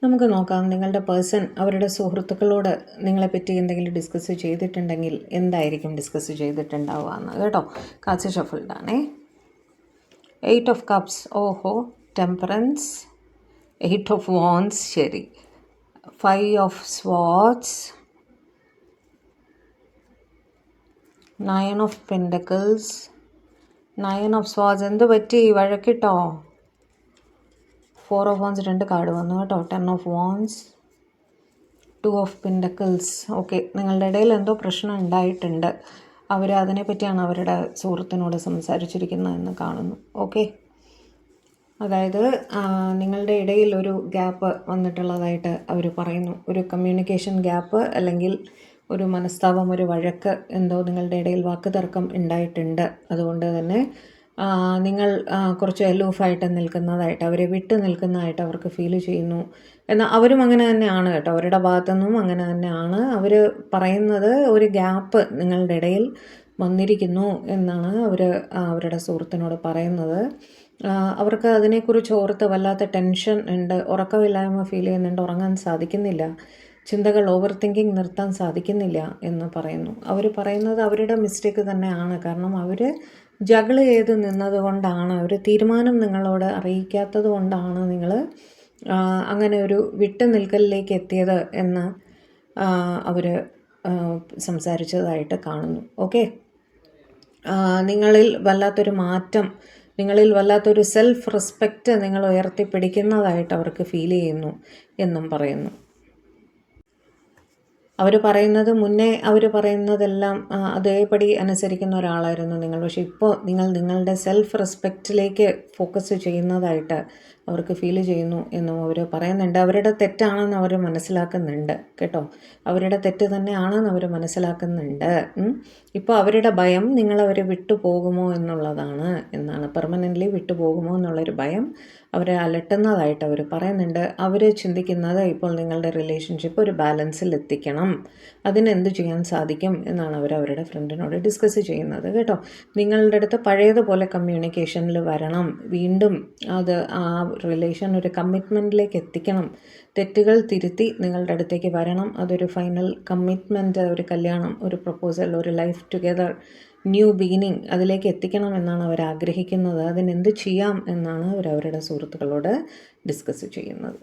നമുക്ക് നോക്കാം നിങ്ങളുടെ പേഴ്സൺ അവരുടെ സുഹൃത്തുക്കളോട് നിങ്ങളെപ്പറ്റി എന്തെങ്കിലും ഡിസ്കസ് ചെയ്തിട്ടുണ്ടെങ്കിൽ എന്തായിരിക്കും ഡിസ്കസ് ചെയ്തിട്ടുണ്ടാവുക എന്ന് കേട്ടോ. കാർഡ്സ് ഷഫിൾഡാണേ. 8 ഓഫ് കപ്സ്, ഓഹോ, ടെമ്പറൻസ്, 8 ഓഫ് വാൻഡ്സ്, ശരി, 5 of swords, 9 of pentacles, 9 of swords. എന്ത് പറ്റി, വഴക്കിട്ടോ? 4 ഓഫ് വാൻഡ്സ്, 2 കാർഡ് വന്നു കേട്ടോ. 10 of wands, 2 of pentacles. Okay, നിങ്ങളുടെ ഇടയിൽ എന്തോ പ്രശ്നം ഉണ്ടായിട്ടുണ്ട്. അവർ അതിനെപ്പറ്റിയാണ് അവരുടെ സുഹൃത്തിനോട് സംസാരിച്ചിരിക്കുന്നതെന്ന് കാണുന്നു. ഓക്കെ, അതായത് നിങ്ങളുടെ ഇടയിൽ ഒരു ഗ്യാപ്പ് വന്നിട്ടുള്ളതായിട്ട് അവർ പറയുന്നു. ഒരു കമ്മ്യൂണിക്കേഷൻ ഗ്യാപ്പ്, അല്ലെങ്കിൽ ഒരു മനസ്താപം, ഒരു വഴക്ക്, എന്തോ നിങ്ങളുടെ ഇടയിൽ വാക്കുതർക്കം ഉണ്ടായിട്ടുണ്ട്. അതുകൊണ്ട് തന്നെ നിങ്ങൾ കുറച്ച് എലൂഫായിട്ട് നിൽക്കുന്നതായിട്ട്, അവരെ വിട്ട് നിൽക്കുന്നതായിട്ട് അവർക്ക് ഫീൽ ചെയ്യുന്നു. എന്നാൽ അവരും അങ്ങനെ തന്നെയാണ് കേട്ടോ, അവരുടെ ഭാഗത്തുനിന്നും അങ്ങനെ തന്നെയാണ്. അവർ പറയുന്നത് ഒരു ഗ്യാപ്പ് നിങ്ങളുടെ ഇടയിൽ വന്നിരിക്കുന്നു എന്നാണ് അവർ അവരുടെ സുഹൃത്തിനോട് പറയുന്നത്. അവർക്ക് അതിനെക്കുറിച്ച് ഓർത്ത് വല്ലാത്ത ടെൻഷൻ ഉണ്ട്, ഉറക്കമില്ലായ്മ ഫീൽ ചെയ്യുന്നുണ്ട്, ഉറങ്ങാൻ സാധിക്കുന്നില്ല, ചിന്തകൾ ഓവർ തിങ്കിങ് നിർത്താൻ സാധിക്കുന്നില്ല എന്ന് പറയുന്നു. അവർ പറയുന്നത് അവരുടെ മിസ്റ്റേക്ക് തന്നെയാണ്. കാരണം അവർ ജഗിൾ ചെയ്ത് നിന്നതുകൊണ്ടാണ്, ഒരു തീരുമാനം നിങ്ങളോട് അറിയിക്കാത്തത് കൊണ്ടാണ് നിങ്ങൾ അങ്ങനെ ഒരു വിട്ടു നിൽക്കലിലേക്ക് എത്തിയത് എന്ന് അവർ സംസാരിച്ചതായിട്ട് കാണുന്നു. ഓക്കെ, നിങ്ങളിൽ വല്ലാത്തൊരു മാറ്റം, നിങ്ങളിൽ വല്ലാത്തൊരു സെൽഫ് റെസ്പെക്റ്റ് നിങ്ങൾ ഉയർത്തിപ്പിടിക്കുന്നതായിട്ട് അവർക്ക് ഫീൽ ചെയ്യുന്നു എന്നും പറയുന്നു. അവർ പറയുന്നത്, മുന്നേ അവർ പറയുന്നതെല്ലാം അതേപടി അനുസരിക്കുന്ന ഒരാളായിരുന്നു നിങ്ങൾ. പക്ഷെ ഇപ്പോൾ നിങ്ങൾ നിങ്ങളുടെ സെൽഫ് റെസ്പെക്റ്റിലേക്ക് ഫോക്കസ് ചെയ്യുന്നതായിട്ട് അവർക്ക് ഫീൽ ചെയ്യുന്നു എന്നും അവർ പറയുന്നുണ്ട്. അവരുടെ തെറ്റാണെന്ന് അവർ മനസ്സിലാക്കുന്നുണ്ട് കേട്ടോ, അവരുടെ തെറ്റ് തന്നെയാണെന്ന് അവർ മനസ്സിലാക്കുന്നുണ്ട്. ഇപ്പോൾ അവരുടെ ഭയം നിങ്ങളവരെ വിട്ടുപോകുമോ എന്നുള്ളതാണ് എന്നാണ്. പെർമനൻ്റ്ലി വിട്ടുപോകുമോ എന്നുള്ളൊരു ഭയം അവരെ അലട്ടുന്നതായിട്ട് അവർ പറയുന്നുണ്ട്. അവർ ചിന്തിക്കുന്നത് ഇപ്പോൾ നിങ്ങളുടെ റിലേഷൻഷിപ്പ് ഒരു ബാലൻസിൽ എത്തിക്കണം, അതിനെന്ത് ചെയ്യാൻ സാധിക്കും എന്നാണ് അവർ അവരുടെ ഫ്രണ്ടിനോട് ഡിസ്കസ് ചെയ്യുന്നത് കേട്ടോ. നിങ്ങളുടെ അടുത്ത് പഴയതുപോലെ കമ്മ്യൂണിക്കേഷനിൽ വരണം, വീണ്ടും അത് ആ റിലേഷൻ ഒരു കമ്മിറ്റ്മെൻറ്റിലേക്ക് എത്തിക്കണം, തെറ്റുകൾ തിരുത്തി നിങ്ങളുടെ അടുത്തേക്ക് വരണം, അതൊരു ഫൈനൽ കമ്മിറ്റ്മെൻറ്റ്, ഒരു കല്യാണം, ഒരു പ്രപ്പോസൽ, ഒരു ലൈഫ് ടുഗെദർ, ന്യൂ ബിഗിനിങ്, അതിലേക്ക് എത്തിക്കണം എന്നാണ് അവർ ആഗ്രഹിക്കുന്നത്. അതിനെന്ത് ചെയ്യാം എന്നാണ് അവർ അവരുടെ സുഹൃത്തുക്കളോട് ഡിസ്കസ് ചെയ്യുന്നത്.